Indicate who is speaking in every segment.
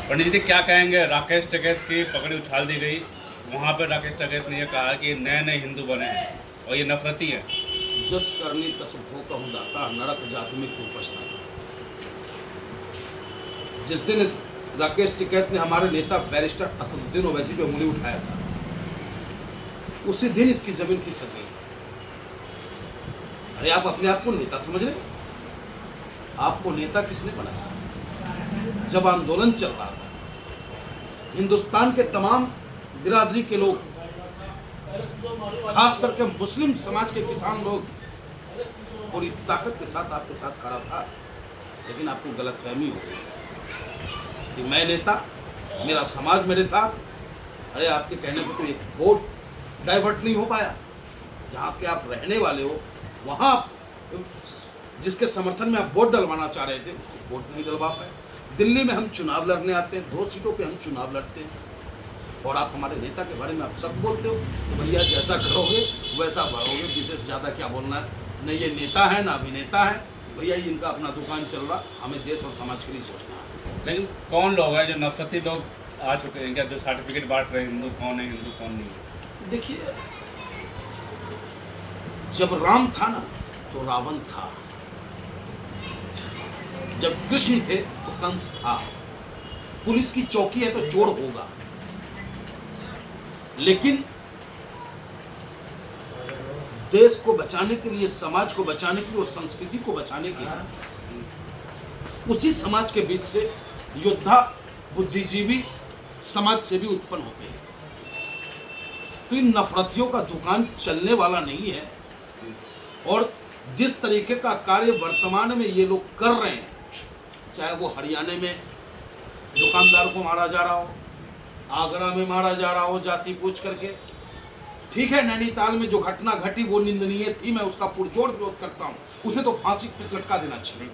Speaker 1: पंडित जी क्या कहेंगे, राकेश टिकैत की पकड़ी उछाल दी गई, वहाँ पर राकेश टिकैत ने यह कहा कि नए नए हिंदू बने हैं और ये नफरती है।
Speaker 2: जस करनी तस भो कहूँ दाता, नरक जात में क्यों पछताता। जिस दिन राकेश टिकैत ने हमारे नेता बैरिस्टर असदुद्दीन ओवैसी पे उंगली उठाया था, उसी दिन इसकी जमीन खिसक गई। अरे आप अपने आप को नेता समझ रहे? आपको नेता किसने बनाया? जब आंदोलन चल रहा था, हिंदुस्तान के तमाम बिरादरी के लोग, खास करके मुस्लिम समाज के किसान लोग पूरी ताकत के साथ आपके साथ खड़ा था, लेकिन आपको गलतफहमी हो गई कि मैं नेता, मेरा समाज मेरे साथ। अरे आपके कहने पर तो एक वोट डाइवर्ट नहीं हो पाया। जहाँ के आप रहने वाले हो, वहाँ जिसके समर्थन में आप वोट डलवाना चाह रहे थे, उसको वोट नहीं डलवा पाए। दिल्ली में हम चुनाव लड़ने आते हैं, 2 सीटों पे हम चुनाव लड़ते हैं, और आप हमारे नेता के बारे में आप सब बोलते हो तो भैया जैसा करोगे वैसा बढ़ोगे। विशेष ज़्यादा क्या बोलना है? न ये नेता है ना अभिनेता है भैया, इनका अपना दुकान चल रहा, हमें देश और समाज के लिए सोचना है।
Speaker 1: लेकिन कौन लोग हैं जो नफरती लोग आ चुके हैं क्या, जो सर्टिफिकेट बांट रहे हैं हिंदू कौन है हिंदू कौन नहीं है?
Speaker 2: देखिए, जब राम था ना तो रावण था, जब कृष्ण थे तो कंस था। पुलिस की चौकी है तो चोर होगा, लेकिन देश को बचाने के लिए, समाज को बचाने के लिए और संस्कृति को बचाने के लिए उसी समाज के बीच से योद्धा, बुद्धिजीवी, समाज से भी उत्पन्न होते हैं। तो इन नफरतियों का दुकान चलने वाला नहीं है। और जिस तरीके का कार्य वर्तमान में ये लोग कर रहे हैं, चाहे वो हरियाणा में दुकानदार को मारा जा रहा हो, आगरा में मारा जा रहा हो जाति पूछ करके, ठीक है, नैनीताल में जो घटना घटी वो निंदनीय थी, मैं उसका पुरजोर विरोध करता हूँ, उसे तो फांसी पे लटका देना चाहिए।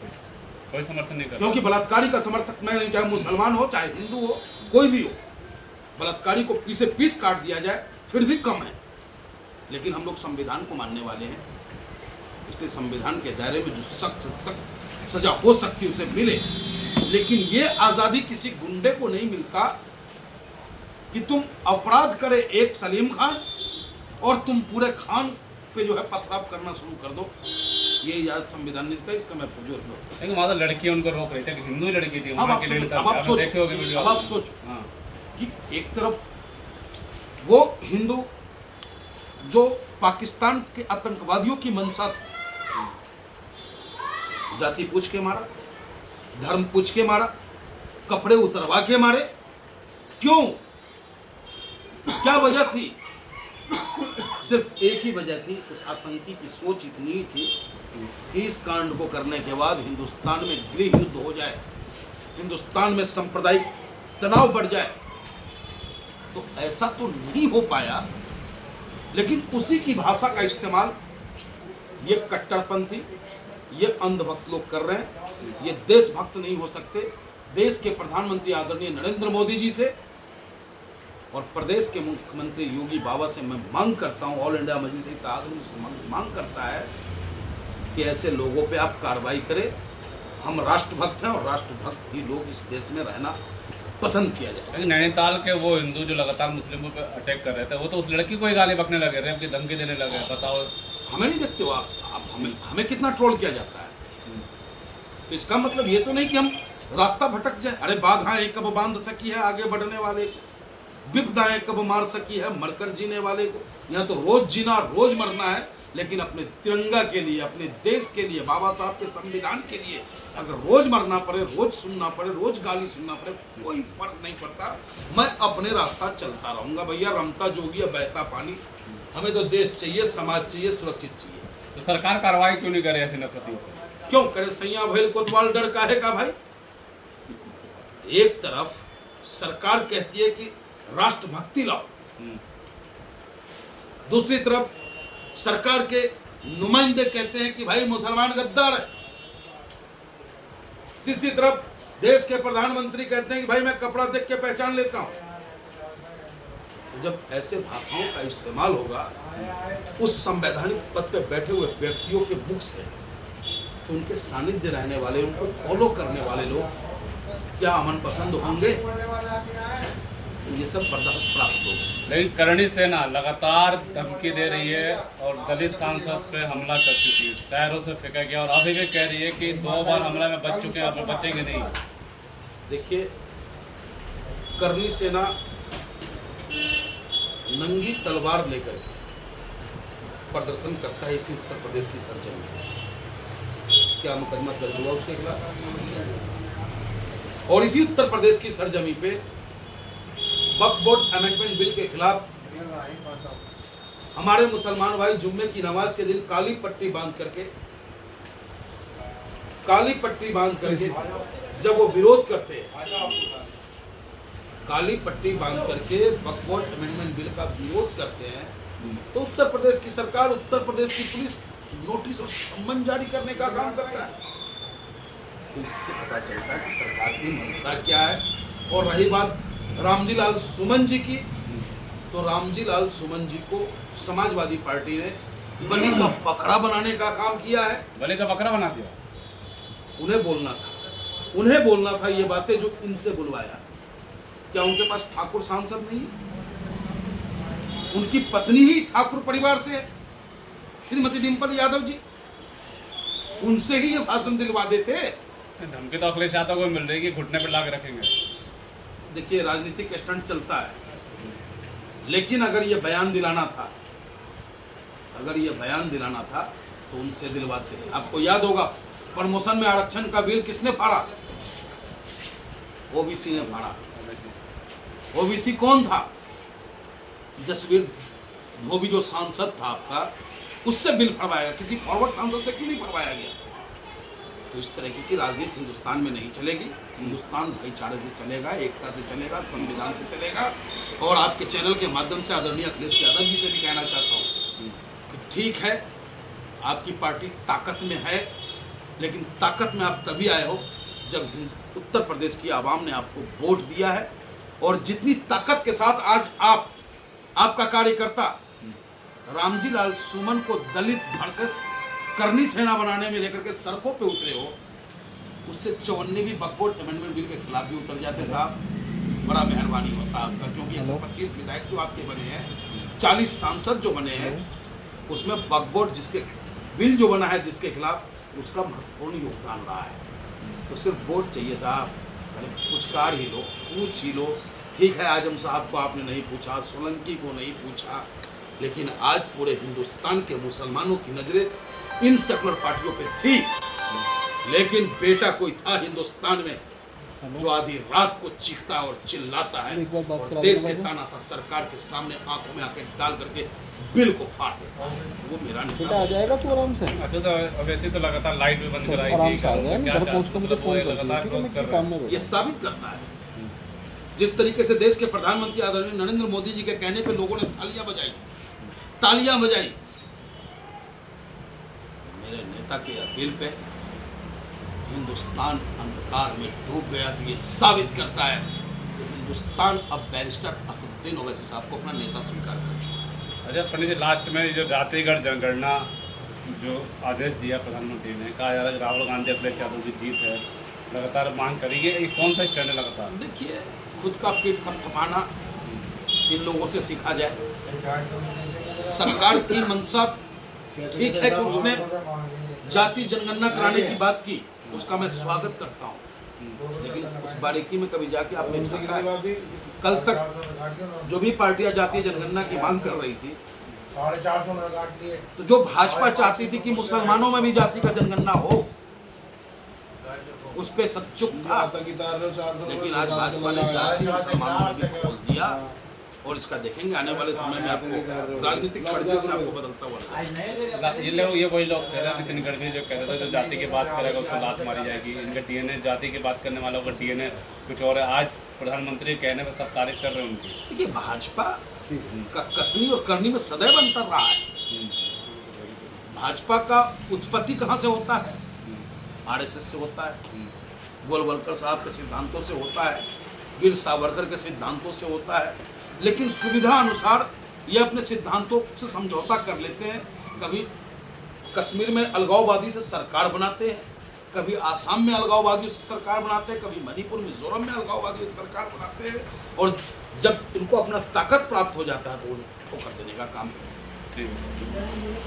Speaker 1: कोई समर्थन नहीं कर,
Speaker 2: क्योंकि बलात्कारी का समर्थक मैं नहीं, चाहे मुसलमान हो चाहे हिंदू हो, कोई भी हो, बलात्कारी को पीसे पीस काट दिया जाए फिर भी कम है। लेकिन हम लोग संविधान को मानने वाले हैं, इसलिए संविधान के दायरे में जो सख्त सजा हो सकती उसे मिले। लेकिन ये आज़ादी किसी गुंडे को नहीं मिलता कि तुम अपराध करे एक सलीम खान और तुम पूरे खान पे जो है पथराव करना शुरू कर दो। ये इजाजत संविधान नहीं देता, इसका मैं पुरजोर विरोध करता हूं।
Speaker 1: लेकिन वहाँ तो लड़की उनको रोक रही थी कि हिंदू ही लड़की थी,
Speaker 2: अब
Speaker 1: वहाँ
Speaker 2: आप
Speaker 1: की
Speaker 2: सोचो,
Speaker 1: लड़की
Speaker 2: अब आप सोचो
Speaker 1: हाँ।
Speaker 2: कि एक तरफ वो हिंदू जो पाकिस्तान के आतंकवादियों की मंशा थी, जाति पूछ के मारा, धर्म पूछ के मारा, कपड़े उतरवा के मारे। क्यों? क्या वजह थी? सिर्फ एक ही वजह थी, उस आतंकी की सोच इतनी ही थी कि इस कांड को करने के बाद हिंदुस्तान में गृह युद्ध हो जाए, हिंदुस्तान में सांप्रदायिक तनाव बढ़ जाए। तो ऐसा तो नहीं हो पाया, लेकिन उसी की भाषा का इस्तेमाल ये कट्टरपंथी, ये अंधभक्त लोग कर रहे हैं। ये देशभक्त नहीं हो सकते। देश के प्रधानमंत्री आदरणीय नरेंद्र मोदी जी से और प्रदेश के मुख्यमंत्री योगी बाबा से मैं मांग करता हूं, ऑल इंडिया मजलिस इत्तेहाद मांग करता है कि ऐसे लोगों पे आप कार्रवाई करें। हम राष्ट्रभक्त हैं और राष्ट्रभक्त ही लोग इस देश में रहना पसंद किया जाए।
Speaker 1: लेकिन नैनीताल के वो हिंदू जो लगातार मुस्लिमों पर अटैक कर रहे थे, वो तो उस लड़की को ही गाली बकने लगे, रेप की धमकी देने लगे। बताओ,
Speaker 2: हमें नहीं देखते हो आप हमें कितना ट्रोल किया जाता है। तो इसका मतलब ये तो नहीं कि हम रास्ता भटक जाए। अरे बाधाएं कब बांध सकी है आगे बढ़ने वाले को, विपदाएं कब मार सकी है मरकर जीने वाले को। यहाँ तो रोज जीना रोज मरना है, लेकिन अपने तिरंगा के लिए, अपने देश के लिए, बाबा साहब के संविधान के लिए अगर रोज मरना पड़े, रोज सुनना पड़े, रोज गाली सुनना पड़े, कोई फर्क नहीं पड़ता। मैं अपने रास्ता चलता रहूंगा भैया, रमता जोगी या बहता पानी। हमें तो देश चाहिए, समाज चाहिए, सुरक्षित चाहिए।
Speaker 1: तो सरकार कार्रवाई क्यों नहीं करे ऐसे नफरतियों पर?
Speaker 2: क्यों करे? सैया भैल कोतवाल डर काहे का भाई? एक तरफ सरकार कहती है कि राष्ट्रभक्ति लाओ, दूसरी तरफ सरकार के नुमाइंदे कहते हैं कि भाई मुसलमान गद्दार है, तीसरी तरफ देश के प्रधानमंत्री कहते हैं कि भाई मैं कपड़ा देख के पहचान लेता हूं। तो जब ऐसे भाषाओं का इस्तेमाल होगा उस संवैधानिक पद पर बैठे हुए व्यक्तियों के मुख से, तो उनके सानिध्य रहने वाले, उनको फॉलो करने वाले लोग क्या अमन पसंद होंगे? ये सब बर्दाश्त प्राप्त होगा।
Speaker 1: लेकिन करणी सेना लगातार धमकी दे रही है और दलित सांसद पे हमला कर चुकी है, टायरों से फेंका गया और अभी भी कह रही है कि 2 बार हमला में बच चुके हैं, अब बचेंगे नहीं।
Speaker 2: देखिए, करणी सेना नंगी तलवार लेकर प्रदर्शन करता है इसी उत्तर प्रदेश की सरजमी में। क्या मुकदमा दर्ज हुआ उसके खिलाफ? और इसी उत्तर प्रदेश की सरजमी पे वक्फ बोर्ड अमेंडमेंट बिल के खिलाफ हमारे मुसलमान भाई जुम्मे की नमाज के दिन काली पट्टी बांध करके जब वो विरोध करते हैं, काली पट्टी बांध करके वक्फ बोर्ड अमेंडमेंट बिल का विरोध करते हैं, तो उत्तर प्रदेश की सरकार, उत्तर प्रदेश की पुलिस नोटिस और सम्मन जारी करने का काम करता है। तो इससे पता चलता है कि सरकार की मंशा क्या है। और रही बात रामजी लाल सुमन जी की, तो रामजी लाल सुमन जी को समाजवादी पार्टी ने बलि का बकरा बनाने का काम किया है।
Speaker 1: बलि का बकरा बना दिया।
Speaker 2: उन्हें बोलना था ये बातें जो इनसे बुलवाया। क्या उनके पास ठाकुर सांसद नहीं है? उनकी पत्नी ही ठाकुर परिवार से है, श्रीमती डिम्पल यादव जी। उनसे ही ये भाषण दिलवा देते।
Speaker 1: धमकी तो अखिलेश यादव को मिल रही है कि घुटने पर लाके रखेंगे।
Speaker 2: देखिए, राजनीतिक स्टंट चलता है, लेकिन अगर ये बयान दिलाना था तो उनसे दिलवाते हैं। आपको याद होगा, प्रमोशन में आरक्षण का बिल किसने फाड़ा? ओबीसी ने फाड़ा। ओबीसी कौन था? जसवीर धोबी जो सांसद था आपका, उससे बिल फड़वाया। किसी फॉरवर्ड सांसद से क्यों नहीं फड़वाया गया? तो इस तरह की राजनीति हिंदुस्तान में नहीं चलेगी। हिंदुस्तान भाईचारे से चलेगा, एकता से चलेगा, संविधान से चलेगा। और आपके चैनल के माध्यम से आदरणीय अखिलेश यादव जी से भी कहना चाहता हूँ कि ठीक है, आपकी पार्टी ताकत में है, लेकिन ताकत में आप तभी आए हो जब उत्तर प्रदेश की आवाम ने आपको वोट दिया है। और जितनी ताकत के साथ आज आपका कार्यकर्ता रामजी लाल सुमन को दलित वर्सेस करनी सेना बनाने में लेकर के सड़कों पे उतरे हो, उससे 54वीं वक्फ बोर्ड अमेंडमेंट बिल के खिलाफ भी उतर जाते साहब। बड़ा मेहरबानी होता आपका, क्योंकि 125 विधायक जो आपके बने हैं, 40 सांसद जो बने हैं, उसमें वक्फ बोर्ड जिसके बिल जो बना है जिसके खिलाफ, उसका महत्वपूर्ण योगदान रहा है। तो सिर्फ वोट चाहिए साहब, अरे पुचकार ही लो, पूछ ही लो। ठीक है, आजम साहब को आपने नहीं पूछा, सोलंकी को नहीं पूछा, लेकिन आज पूरे हिंदुस्तान के मुसलमानों की नजरें इन सेकुलर पार्टियों पे थी। लेकिन बेटा कोई था हिंदुस्तान में जो आधी रात को चीखता और चिल्लाता है और देश के तानाशाह सरकार के सामने आंखों में आके डाल करके बिल को फाड़ देता है। वो मेरा
Speaker 3: बेटा आ जाएगा तू आराम से।
Speaker 1: अच्छा, तो वैसे तो लगातार लाइट भी बंद कराई
Speaker 3: आराम
Speaker 1: थी,
Speaker 3: से आ जाए,
Speaker 1: क्या
Speaker 3: घर पहुंच कर मुझे फोन कर
Speaker 1: लगातार
Speaker 3: दिया,
Speaker 1: क्लोज कर
Speaker 3: मैं
Speaker 1: रहा
Speaker 3: काम
Speaker 1: है।
Speaker 3: में
Speaker 2: ये साबित करता है जिस तरीके से देश के प्रधानमंत्री आदरणीय नरेंद्र मोदी जी के कहने पे लोगों ने तालियां बजाई। मेरे नेता के अपील पे हिंदुस्तान अंधकार में डूब गया। तो ये साबित करता है कि हिंदुस्तान अब बैरिस्टर असदुद्दीन ओवैसी साहब को अपना नेता स्वीकार कर चुका है।
Speaker 1: अच्छा पंडित जी, लास्ट में जो जातिगढ़ जनगणना जो आदेश दिया प्रधानमंत्री ने, कहा जा रहा है राहुल गांधी अखिलेश यादव की जीत है, लगातार मांग करेंगे, ये कौन सा स्टैंड है लगातार?
Speaker 2: देखिए, खुद का पीठ थपथपाना इन लोगों से सीखा जाए। सरकार की मंशा ठीक है कि उसने जाति जनगणना कराने की बात की, उसका मैं स्वागत करता हूँ, लेकिन उस बारीकी में कभी जाके आपने देखा है? कल तक जो भी पार्टियां जातीय जनगणना की मांग कर रही थी, तो जो भाजपा चाहती थी कि मुसलमानों में भी जाति का जनगणना हो, उस पे सब चुप था। लेकिन आज भाजपा ने जाति मुसलमानों में भी खोल दिया और इसका देखेंगे आने वाले समय में आपको राजनीतिक परिदृश्य आपको बदलता हुआ।
Speaker 1: ये वही लोग थे नितिन गडकरी जो कहते थे जो जाति की बात करेगा उसको लात मारी जाएगी, इनका डीएनए जाति की बात करने वालों का डीएनए कुछ और है। आज प्रधानमंत्री कहने में सब तारीफ कर रहे हैं उनकी।
Speaker 2: देखिए, भाजपा का कथनी और करनी में सदैव अंतर रहा है। भाजपा का उत्पत्ति कहाँ से होता है? आरएसएस से होता है, गोलवलकर साहब के सिद्धांतों से होता है, वीर सावरकर के सिद्धांतों से होता है। लेकिन सुविधा अनुसार ये अपने सिद्धांतों से समझौता कर लेते हैं। कभी कश्मीर में अलगाववादी से सरकार बनाते हैं, कभी आसाम में अलगाववादियों से सरकार बनाते हैं, कभी मणिपुर मिजोरम में अलगाववादियों से सरकार बनाते हैं, और जब इनको अपना ताकत प्राप्त हो जाता है तो वो ठोकर देने का काम करते हैं।
Speaker 1: ठीक है।